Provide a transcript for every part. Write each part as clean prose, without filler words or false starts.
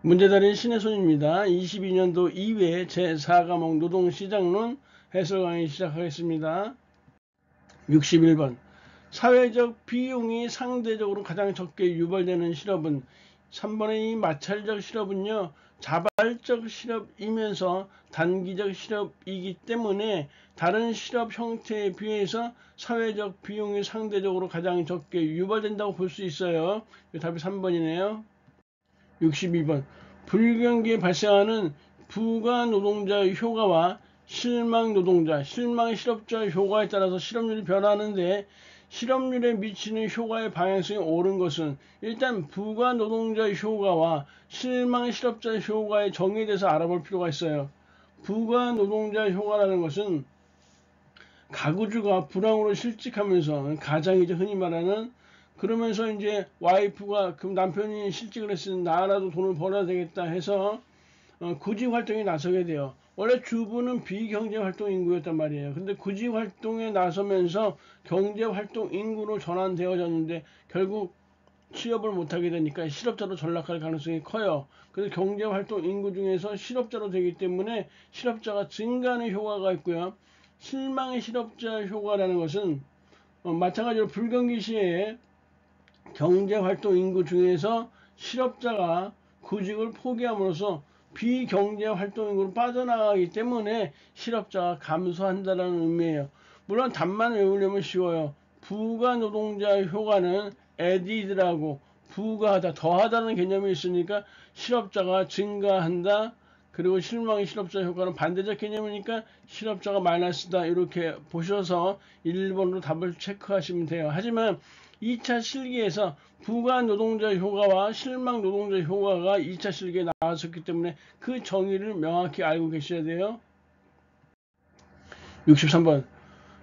문제다린 신혜손입니다. 22년도 2회 제4과목 노동시장론 해설 강의 시작하겠습니다. 61번 사회적 비용이 상대적으로 가장 적게 유발되는 실업은 3번의 이 마찰적 실업은요 자발적 실업이면서 단기적 실업이기 때문에 다른 실업 형태에 비해서 사회적 비용이 상대적으로 가장 적게 유발된다고 볼 수 있어요. 답이 3번이네요. 62번 불경기에 발생하는 부가 노동자 효과와 실망 노동자, 실망 실업자 효과에 따라서 실업률이 변하는데 실업률에 미치는 효과의 방향성이 옳은 것은 일단 부가 노동자 효과와 실망 실업자 효과의 정의에 대해서 알아볼 필요가 있어요. 부가 노동자 효과라는 것은 가구주가 불황으로 실직하면서 가장이죠. 흔히 말하는 그러면서 이제 와이프가 그럼 남편이 실직을 했으니 나라도 돈을 벌어야 되겠다 해서 구직 활동에 나서게 돼요. 원래 주부는 비경제 활동 인구였단 말이에요. 근데 구직 활동에 나서면서 경제 활동 인구로 전환되어졌는데 결국 취업을 못하게 되니까 실업자로 전락할 가능성이 커요. 그래서 경제 활동 인구 중에서 실업자로 되기 때문에 실업자가 증가하는 효과가 있고요. 실망의 실업자 효과라는 것은 마찬가지로 불경기 시에 경제활동 인구 중에서 실업자가 구직을 포기함으로써 비경제활동 인구로 빠져나가기 때문에 실업자가 감소한다는 의미예요. 물론 답만 외우려면 쉬워요. 부가 노동자 효과는 added라고 부가하다, 더하다는 개념이 있으니까 실업자가 증가한다. 그리고 실망의 실업자 효과는 반대적 개념이니까 실업자가 마이너스다. 이렇게 보셔서 1번으로 답을 체크하시면 돼요. 하지만 2차 실기에서 부가 노동자 효과와 실망 노동자 효과가 2차 실기에 나왔었기 때문에 그 정의를 명확히 알고 계셔야 돼요. 63번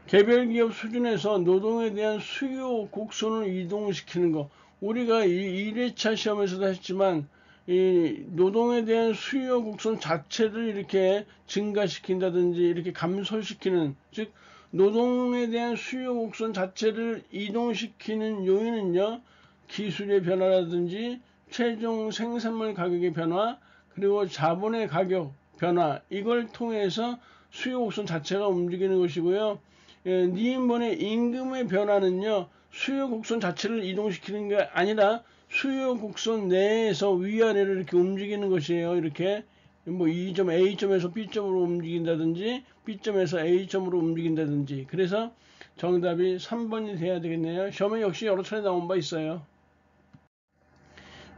개별 기업 수준에서 노동에 대한 수요 곡선을 이동시키는 거. 우리가 1회차 시험에서도 했지만 이 노동에 대한 수요 곡선 자체를 이렇게 증가시킨다든지 이렇게 감소시키는, 즉 노동에 대한 수요 곡선 자체를 이동시키는 요인은요 기술의 변화라든지 최종 생산물 가격의 변화, 그리고 자본의 가격 변화, 이걸 통해서 수요 곡선 자체가 움직이는 것이고요. 니인번의 임금의 변화는요 수요 곡선 자체를 이동시키는 게 아니라 수요 곡선 내에서 위아래를 이렇게 움직이는 것이에요. 이렇게 뭐 이 점 A점에서 B점으로 움직인다든지 B점에서 A점으로 움직인다든지. 그래서 정답이 3번이 돼야 되겠네요. 시험에 역시 여러 차례 나온 바 있어요.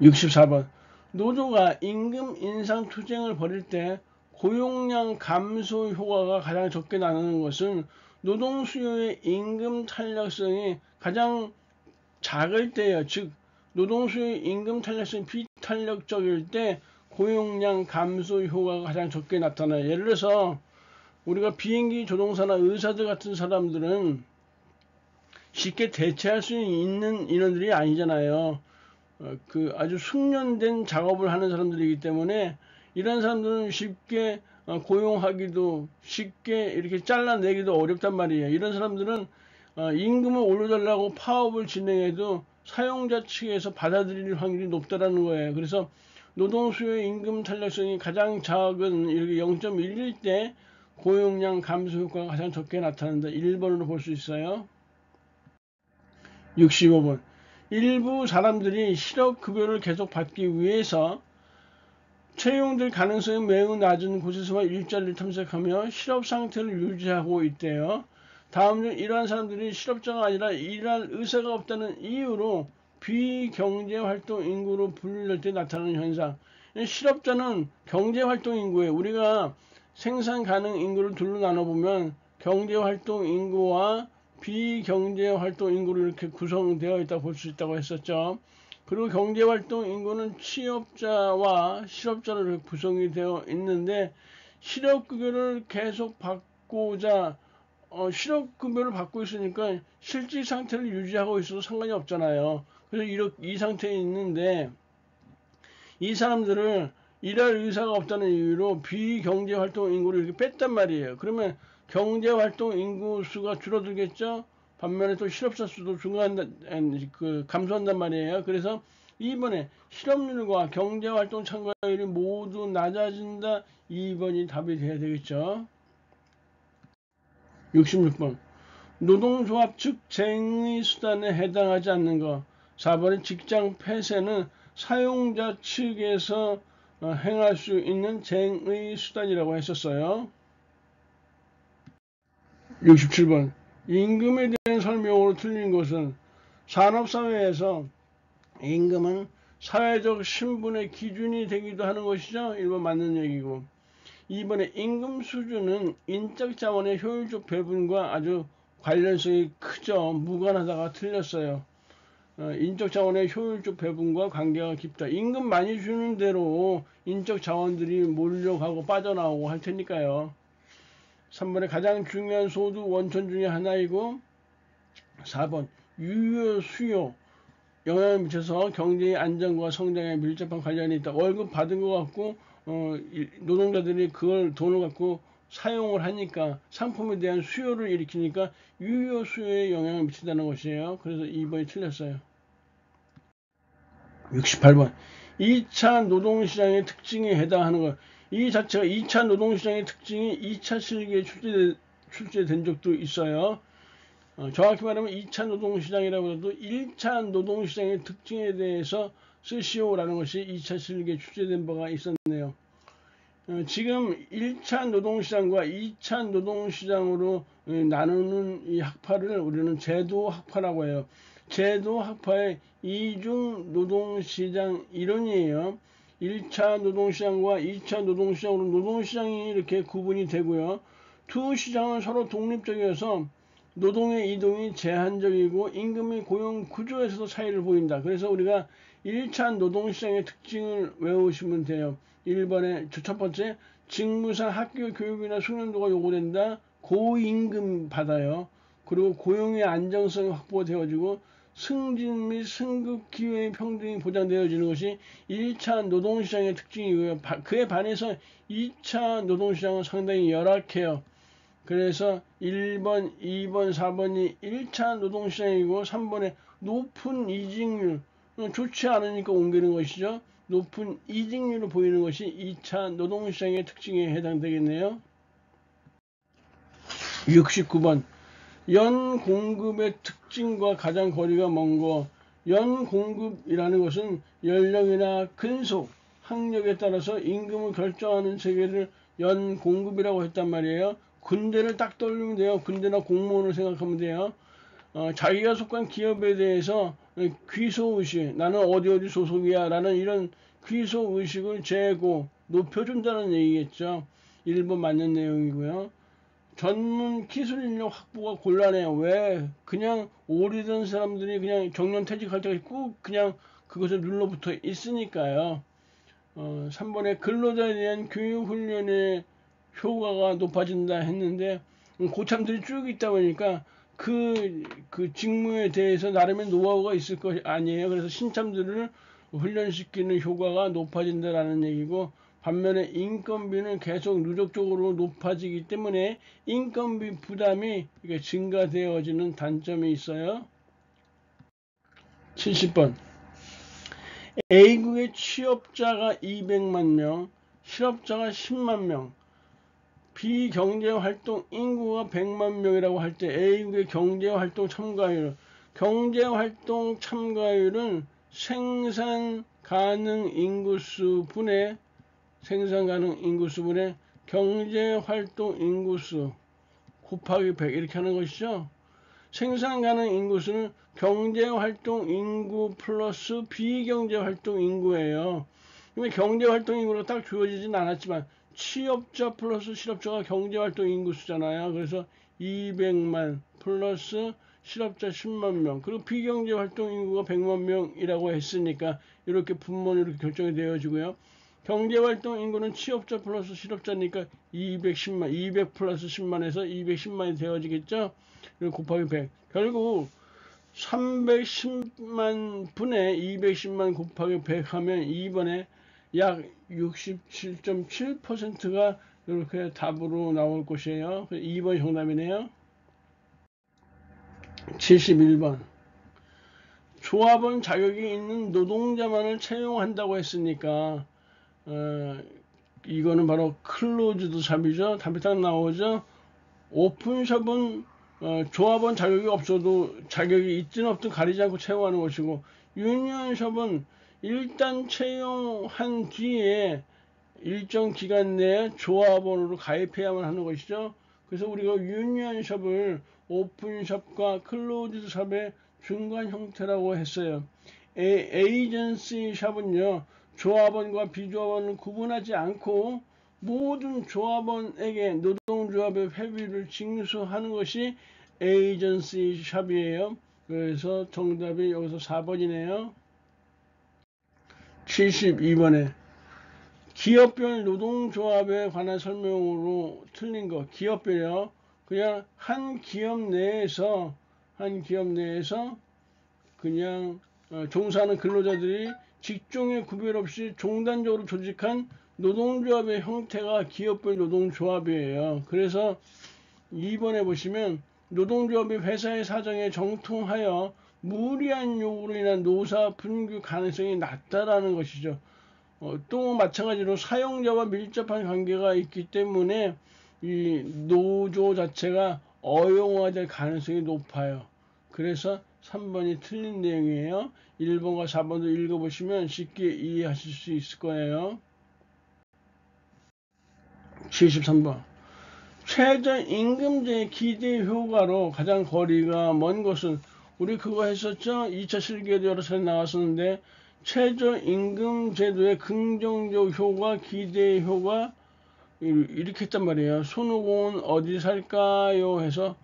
64번 노조가 임금 인상 투쟁을 벌일 때 고용량 감소 효과가 가장 적게 나는 것은 노동 수요의 임금 탄력성이 가장 작을 때예요. 즉 노동 수요의 임금 탄력성이 비탄력적일 때 고용량 감소 효과가 가장 적게 나타나요. 예를 들어서 우리가 비행기 조종사나 의사들 같은 사람들은 쉽게 대체할 수 있는 인원들이 아니잖아요. 그 아주 숙련된 작업을 하는 사람들이기 때문에 이런 사람들은 쉽게 고용하기도 쉽게 이렇게 잘라내기도 어렵단 말이에요. 이런 사람들은 임금을 올려달라고 파업을 진행해도 사용자 측에서 받아들일 확률이 높다라는 거예요. 그래서 노동 수요의 임금 탄력성이 가장 작은 이렇게 0.11 때 고용량 감소 효과가 가장 적게 나타난다. 1번으로 볼 수 있어요. 65번 일부 사람들이 실업급여를 계속 받기 위해서 채용될 가능성이 매우 낮은 곳에서만 일자리를 탐색하며 실업상태를 유지하고 있대요. 다음 중 이러한 사람들이 실업자가 아니라 일할 의사가 없다는 이유로 비경제활동 인구로 분류될 때 나타나는 현상. 실업자는 경제활동 인구에 우리가 생산 가능 인구를 둘로 나눠보면 경제활동 인구와 비경제활동 인구로 이렇게 구성되어 있다고 볼 수 있다고 했었죠. 그리고 경제활동 인구는 취업자와 실업자로 구성이 되어 있는데 실업급여를 계속 받고자 실업급여를 받고 있으니까 실직 상태를 유지하고 있어도 상관이 없잖아요. 그래서 이 상태에 있는데 이 사람들을 일할 의사가 없다는 이유로 비경제활동 인구를 이렇게 뺐단 말이에요. 그러면 경제활동 인구 수가 줄어들겠죠. 반면에 또 실업자 수도 감소한단 말이에요. 그래서 2번에 실업률과 경제활동 참가율이 모두 낮아진다. 2번이 답이 돼야 되겠죠. 66번 노동조합 측 쟁의수단에 해당하지 않는 것. 4번에 직장 폐쇄는 사용자 측에서 행할 수 있는 쟁의수단이라고 했었어요. 67번 임금에 대한 설명으로 틀린 것은 산업사회에서 임금은 사회적 신분의 기준이 되기도 하는 것이죠. 1번 맞는 얘기고 2번에 임금 수준은 인적 자원의 효율적 배분과 아주 관련성이 크죠. 무관하다가 틀렸어요. 인적 자원의 효율적 배분과 관계가 깊다. 임금 많이 주는 대로 인적 자원들이 몰려가고 빠져나오고 할 테니까요. 3번에 가장 중요한 소득 원천 중에 하나이고 4번 유효 수요 영향을 미쳐서 경제의 안정과 성장에 밀접한 관련이 있다. 월급 받은 것 같고 노동자들이 그걸 돈을 갖고 사용을 하니까 상품에 대한 수요를 일으키니까 유효 수요에 영향을 미친다는 것이에요. 그래서 2번이 틀렸어요. 68번 2차 노동시장의 특징에 해당하는 것. 이 자체가 2차 노동시장의 특징이 2차 실기에 출제된 적도 있어요. 정확히 말하면 2차 노동시장이라고 해도 1차 노동시장의 특징에 대해서 쓰시오라는 것이 2차 실기에 출제된 바가 있었네요. 지금 1차 노동시장과 2차 노동시장으로 나누는 이 학파를 우리는 제도학파라고 해요. 제도학파의 이중 노동시장 이론이에요. 1차 노동시장과 2차 노동시장으로 노동시장이 이렇게 구분이 되고요. 두 시장은 서로 독립적이어서 노동의 이동이 제한적이고 임금의 고용 구조에서도 차이를 보인다. 그래서 우리가 1차 노동시장의 특징을 외우시면 돼요. 1번에 첫 번째 직무상 학교 교육이나 숙련도가 요구된다. 고임금 받아요. 그리고 고용의 안정성이 확보되어지고 승진 및 승급 기회의 평등이 보장되어지는 것이 1차 노동시장의 특징이고요. 그에 반해서 2차 노동시장은 상당히 열악해요. 그래서 1번, 2번, 4번이 1차 노동시장이고 3번에 높은 이직률, 좋지 않으니까 옮기는 것이죠. 높은 이직률을 보이는 것이 2차 노동시장의 특징에 해당되겠네요. 69번 연 공급의 특징과 가장 거리가 먼 거. 연 공급이라는 것은 연령이나 근속, 학력에 따라서 임금을 결정하는 체계를 연 공급이라고 했단 말이에요. 군대를 딱 떠올리면 돼요. 군대나 공무원을 생각하면 돼요. 자기가 속한 기업에 대해서 귀소의식, 나는 어디 소속이야 라는 이런 귀소의식을 재고 높여준다는 얘기겠죠. 1번 맞는 내용이고요. 전문 기술 인력 확보가 곤란해요. 왜? 그냥 오래된 사람들이 그냥 정년 퇴직할 때까지 꾹 그냥 그것을 눌러붙어 있으니까요. 3번에 근로자에 대한 교육 훈련의 효과가 높아진다 했는데 고참들이 쭉 있다 보니까 그 직무에 대해서 나름의 노하우가 있을 것이 아니에요. 그래서 신참들을 훈련시키는 효과가 높아진다라는 얘기고 반면에 인건비는 계속 누적적으로 높아지기 때문에 인건비 부담이 증가되어지는 단점이 있어요. 70번 A국의 취업자가 200만 명, 실업자가 10만 명, 비경제활동 인구가 100만 명이라고 할 때 A국의 경제활동 참가율, 경제활동 참가율은 생산 가능 인구수 분의 경제활동 인구수 곱하기 100 이렇게 하는 것이죠. 생산 가능 인구수는 경제활동 인구 플러스 비경제활동 인구예요. 경제활동 인구로 딱 주어지진 않았지만 취업자 플러스 실업자가 경제활동 인구수잖아요. 그래서 200만 플러스 실업자 10만 명 그리고 비경제활동 인구가 100만 명이라고 했으니까 이렇게 분모는 이렇게 결정이 되어지고요. 경제활동 인구는 취업자 플러스 실업자니까 210만, 200 플러스 10만에서 210만이 되어지겠죠. 그리고 곱하기 100. 결국 310만 분의 210만 곱하기 100 하면 2번에 약 67.7%가 이렇게 답으로 나올 것이에요. 2번 정답이네요. 71번 조합원 자격이 있는 노동자만을 채용한다고 했으니까 이거는 바로 클로즈드 샵이죠. 답이 딱 나오죠. 오픈샵은 조합원 자격이 없어도 자격이 있든 없든 가리지 않고 채용하는 것이고, 유니언샵은 일단 채용한 뒤에 일정 기간 내에 조합원으로 가입해야만 하는 것이죠. 그래서 우리가 유니언샵을 오픈샵과 클로즈드 샵의 중간 형태라고 했어요. 에이전시 샵은요, 조합원과 비조합원을 구분하지 않고 모든 조합원에게 노동조합의 회비를 징수하는 것이 에이전시 샵이에요. 그래서 정답이 여기서 4번이네요. 72번에 기업별 노동조합에 관한 설명으로 틀린 거. 기업별이요. 그냥 한 기업 내에서 그냥 종사하는 근로자들이 직종에 구별 없이 종단적으로 조직한 노동조합의 형태가 기업별 노동조합이에요. 그래서 2번에 보시면 노동조합이 회사의 사정에 정통하여 무리한 요구로 인한 노사 분규 가능성이 낮다라는 것이죠. 또 마찬가지로 사용자와 밀접한 관계가 있기 때문에 이 노조 자체가 어용화될 가능성이 높아요. 그래서 3번이 틀린 내용이에요. 1번과 4번도 읽어보시면 쉽게 이해하실 수 있을 거예요. 73번. 최저임금제 기대 효과로 가장 거리가 먼 것은, 우리 그거 했었죠? 2차 실기에도 여러 차례 나왔었는데, 최저임금 제도의 긍정적 효과, 기대 효과, 이렇게 했단 말이에요. 손오공은 어디 살까요? 해서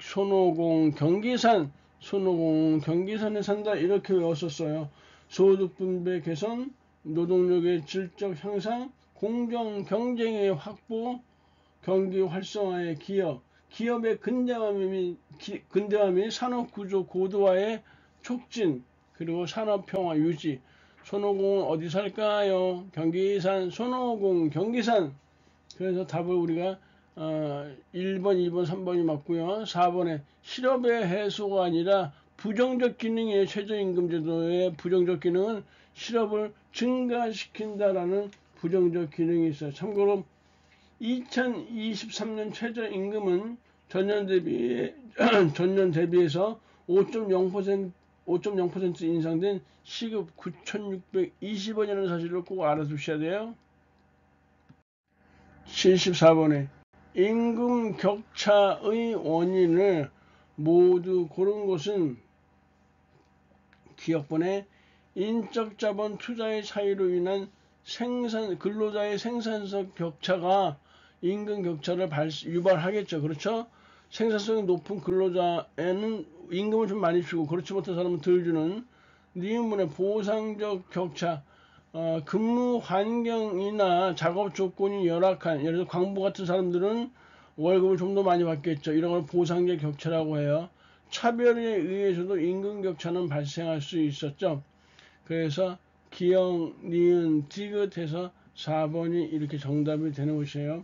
손오공 경기산에 산다, 이렇게 외웠었어요. 소득 분배 개선, 노동력의 질적 향상, 공정 경쟁의 확보, 경기 활성화의 기업의 근대화 및 산업구조 고도화의 촉진, 그리고 산업평화 유지. 손오공은 어디 살까요? 경기산, 손오공 경기산. 그래서 답을 우리가 1번, 2번, 3번이 맞고요. 4번에 실업의 해소가 아니라 부정적 기능이에요. 최저임금제도의 부정적 기능은 실업을 증가시킨다라는 부정적 기능이 있어요. 참고로 2023년 최저임금은 전년 대비해서 5.0% 인상된 시급 9,620원이라는 사실을 꼭 알아두셔야 돼요. 74번에 임금 격차의 원인을 모두 고른 것은 기업본의 인적 자본 투자의 차이로 인한 근로자의 생산성 격차가 임금 격차를 유발하겠죠. 그렇죠? 생산성이 높은 근로자에는 임금을 좀 많이 주고 그렇지 못한 사람은 덜 주는 니은문의 보상적 격차, 근무 환경이나 작업 조건이 열악한, 예를 들어 광부 같은 사람들은 월급을 좀 더 많이 받겠죠. 이런 걸 보상적 격차라고 해요. 차별에 의해서도 임금 격차는 발생할 수 있었죠. 그래서 기역, 니은, 디귿해서 4번이 이렇게 정답이 되는 것이에요.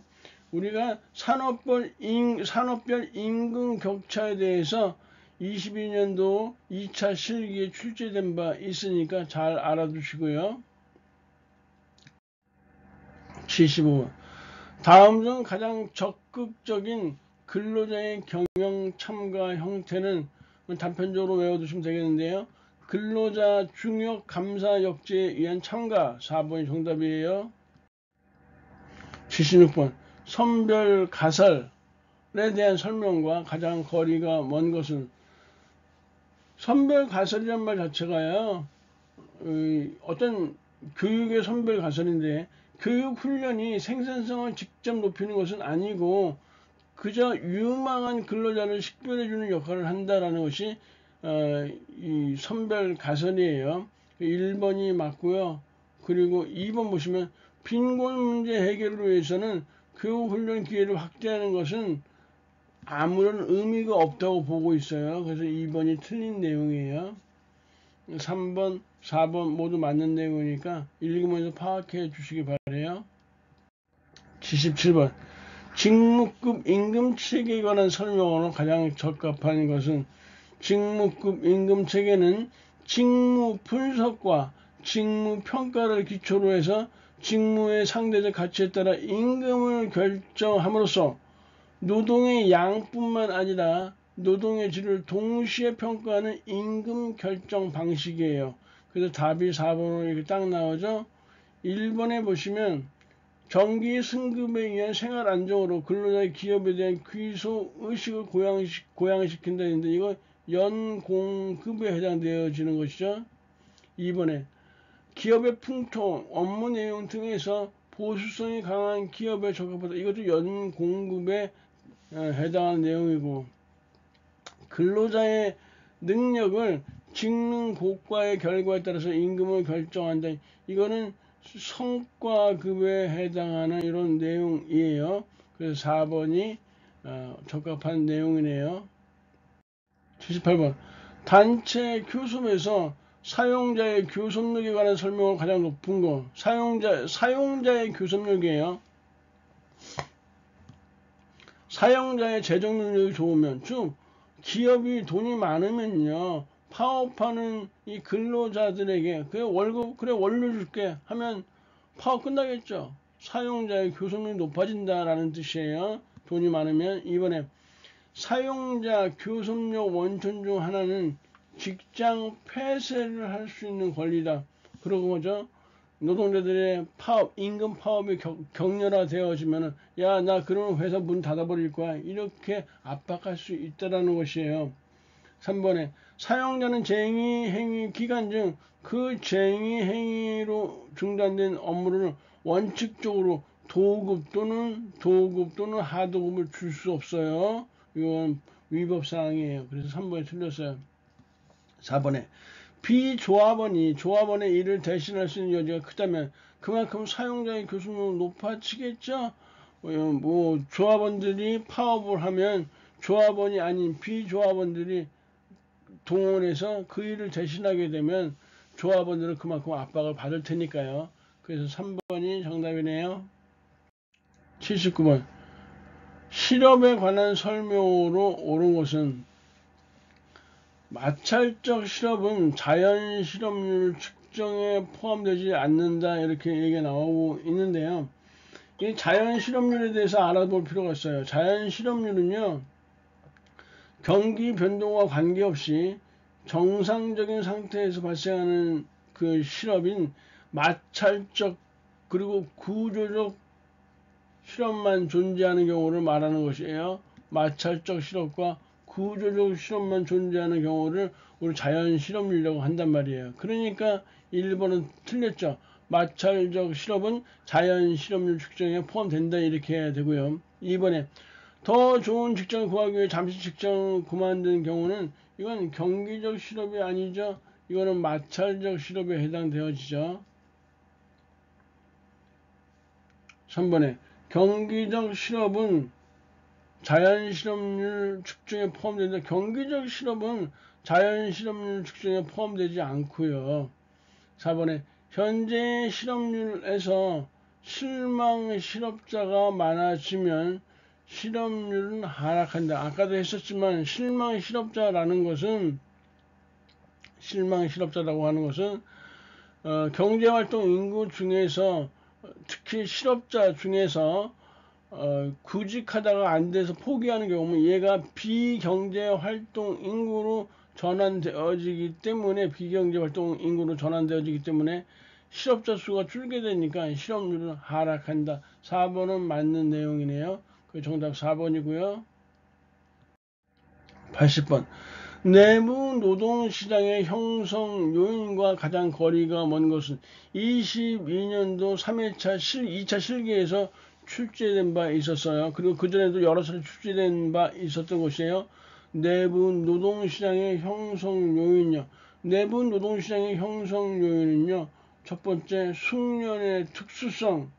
우리가 산업별 임금 격차에 대해서 22년도 2차 실기에 출제된 바 있으니까 잘 알아두시고요. 75번. 다음 중 가장 적극적인 근로자의 경영 참가 형태는, 단편적으로 외워두시면 되겠는데요. 근로자 중역 감사 역제에 의한 참가, 4번이 정답이에요. 76번. 선별 가설에 대한 설명과 가장 거리가 먼 것은, 선별 가설이란 말 자체가요, 어떤 교육의 선별 가설인데, 교육 훈련이 생산성을 직접 높이는 것은 아니고 그저 유망한 근로자를 식별해주는 역할을 한다라는 것이 이 선별 가설이에요. 1번이 맞고요. 그리고 2번 보시면 빈곤 문제 해결을 위해서는 교육 훈련 기회를 확대하는 것은 아무런 의미가 없다고 보고 있어요. 그래서 2번이 틀린 내용이에요. 3번, 4번 모두 맞는 내용이니까 읽으면서 파악해 주시기 바라요. 77번. 직무급 임금 체계에 관한 설명으로 가장 적합한 것은, 직무급 임금 체계는 직무 분석과 직무 평가를 기초로 해서 직무의 상대적 가치에 따라 임금을 결정함으로써 노동의 양뿐만 아니라 노동의 질을 동시에 평가하는 임금 결정 방식이에요. 그래서 답이 4번으로 이렇게 딱 나오죠. 1번에 보시면 정기 승급에 의한 생활 안정으로 근로자의 기업에 대한 귀소 의식을 고양시킨다 했는데 이거 연공급에 해당되어지는 것이죠. 2번에 기업의 풍토, 업무 내용 등에서 보수성이 강한 기업에 적합하다. 이것도 연공급에 해당하는 내용이고, 근로자의 능력을 직능 고과의 결과에 따라서 임금을 결정한다. 이거는 성과급에 해당하는 이런 내용이에요. 그래서 4번이 적합한 내용이네요. 78번 단체 교섭에서 사용자의 교섭력에 관한 설명을 가장 높은 거. 사용자의 교섭력이에요. 사용자의 재정 능력이 좋으면, 즉 기업이 돈이 많으면요, 파업하는 이 근로자들에게 그래 월급 그래 원료 줄게 하면 파업 끝나겠죠. 사용자의 교섭력이 높아진다라는 뜻이에요. 돈이 많으면. 이번에 사용자 교섭력 원천 중 하나는 직장 폐쇄를 할 수 있는 권리다. 그러고 뭐죠? 노동자들의 파업, 임금 파업이 격렬화되어지면은 야, 나 그런 회사 문 닫아버릴 거야. 이렇게 압박할 수 있다라는 것이에요. 3번에 사용자는 쟁의 행위 기간 중 그 쟁의 행위로 중단된 업무를 원칙적으로 도급 또는 하도급을 줄 수 없어요. 이건 위법사항이에요. 그래서 3번에 틀렸어요. 4번에 조합원의 일을 대신할 수 있는 여지가 크다면 그만큼 사용자의 교섭력은 높아지겠죠. 뭐 조합원들이 파업을 하면 조합원이 아닌 비조합원들이 동원해서 그 일을 대신하게 되면 조합원들은 그만큼 압박을 받을 테니까요. 그래서 3번이 정답이네요. 79번 실업에 관한 설명으로 옳은 것은 마찰적 실업은 자연 실업률 측정에 포함되지 않는다 이렇게 얘기가 나오고 있는데요. 이 자연 실업률에 대해서 알아볼 필요가 있어요. 자연 실업률은요, 경기 변동과 관계없이 정상적인 상태에서 발생하는 그 실업인 마찰적 그리고 구조적 실업만 존재하는 경우를 말하는 것이에요. 마찰적 실업과 구조적 실업만 존재하는 경우를 우리 자연 실업률이라고 한단 말이에요. 그러니까 1번은 틀렸죠. 마찰적 실업은 자연 실업률 측정에 포함된다 이렇게 해야 되고요. 2번에 더 좋은 직장을 구하기 위해 잠시 직장을 그만둔 경우는 이건 경기적 실업이 아니죠. 이거는 마찰적 실업에 해당되어지죠. 3번에 경기적 실업은 자연 실업률 측정에 포함된다. 경기적 실업은 자연 실업률 측정에 포함되지 않고요. 4번에 현재 실업률에서 실망 실업자가 많아지면 실업률은 하락한다. 아까도 했었지만 실망 실업자라는 것은 실망실업자라고 하는 것은 경제활동 인구 중에서 특히 실업자 중에서 구직하다가 안 돼서 포기하는 경우면 얘가 비경제활동 인구로 전환되어지기 때문에 비경제활동 인구로 전환되어지기 때문에 실업자 수가 줄게 되니까 실업률은 하락한다. 4번은 맞는 내용이네요. 그 정답 4번이고요. 80번 내부 노동시장의 형성 요인과 가장 거리가 먼 것은 22년도 2차 실기에서 출제된 바 있었어요. 그리고 그전에도 여러 차례 출제된 바 있었던 것이에요. 내부 노동시장의 형성 요인요. 내부 노동시장의 형성 요인은요. 첫 번째 숙련의 특수성,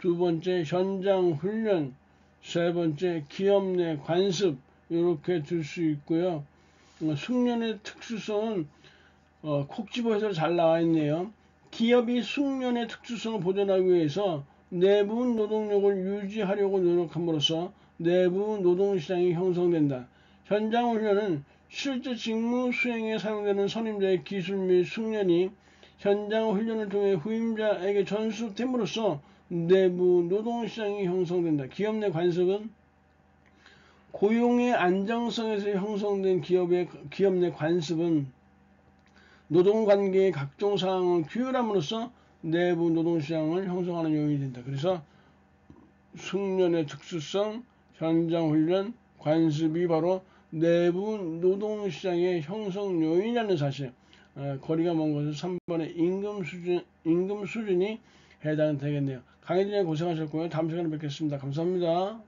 두 번째 현장 훈련, 세 번째 기업 내 관습 이렇게 들 수 있고요. 숙련의 특수성은 콕 집어서 잘 나와 있네요. 기업이 숙련의 특수성을 보존하기 위해서 내부 노동력을 유지하려고 노력함으로써 내부 노동시장이 형성된다. 현장 훈련은 실제 직무 수행에 사용되는 선임자의 기술 및 숙련이 현장 훈련을 통해 후임자에게 전수됨으로써 내부 노동시장이 형성된다. 기업 내 관습은 고용의 안정성에서 형성된 기업 내 관습은 노동관계의 각종 사항을 규율함으로써 내부 노동시장을 형성하는 요인이 된다. 그래서 숙련의 특수성, 현장훈련, 관습이 바로 내부 노동시장의 형성 요인이라는 사실. 거리가 먼 것은 3번의 임금 수준이 해당되겠네요. 강의진이 고생하셨고요. 다음 시간에 뵙겠습니다. 감사합니다.